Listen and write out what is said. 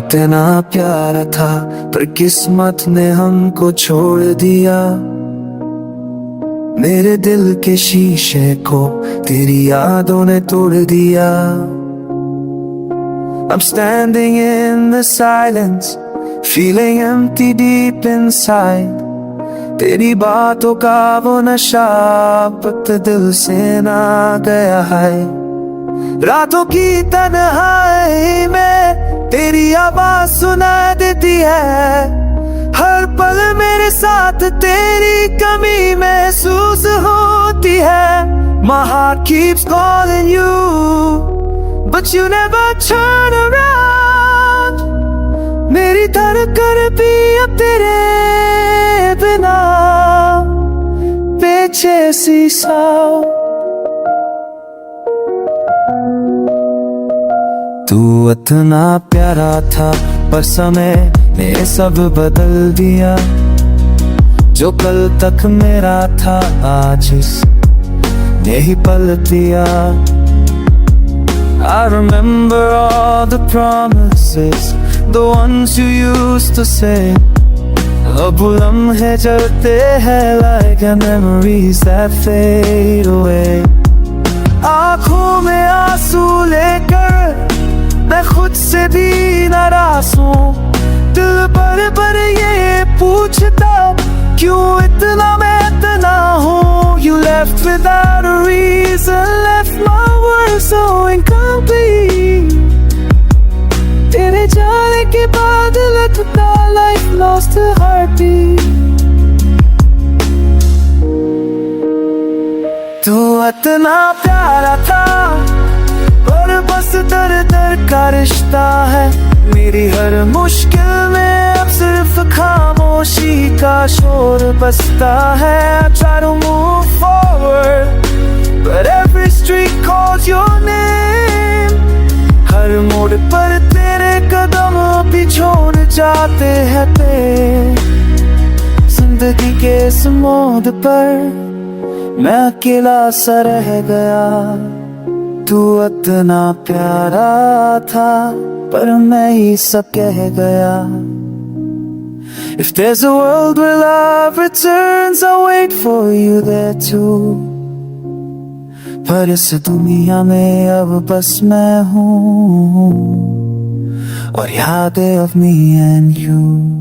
इतना प्यारा था पर किस्मत ने हमको छोड़ दिया। मेरे दिल के शीशे को तेरी यादों ने तोड़ दिया। I'm standing in the silence, feeling empty deep inside. तेरी बातों का वो नशा अब दिल से ना गया है। रातों की तन्हाई में तेरी आवाज सुना देती है। हर पल मेरे साथ तेरी कमी महसूस होती है। My heart keeps calling you, but you never turn around. मेरी धड़कन भी अब तेरे बिना बेचैनी सा। तू इतना प्यारा था पर समय ने सब बदल दिया। जो कल तक मेरा था आज ने ही पलट दिया। I remember all the promises, the ones you used to say. अब लम्हे चलते हैं like memories that fade away. आँखों में आंसू लेकर मैं खुद से भी नाराज हूँ। दिल पर ये पूछता क्यों इतना मैं इतना हूँ। You left without a reason, left my world so incomplete. तेरे जाने के बाद लगता life lost a heartbeat. तू इतना प्यारा था और बस दर दर का रिश्ता है। मेरी हर मुश्किल में अब सिर्फ खामोशी का शोर बसता है। I try to move forward, but every street calls your name. हर मोड़ पर तेरे कदम भी छोड़ जाते हैं ते। जिंदगी के इस मोड़ पर मैं अकेला सा रह गया। तू इतना प्यारा था पर मैं ही सब कह गया। If there's a world where love returns, I'll wait for you there too. पर इस दुनिया में अब बस मैं हूँ और यादें of me and you.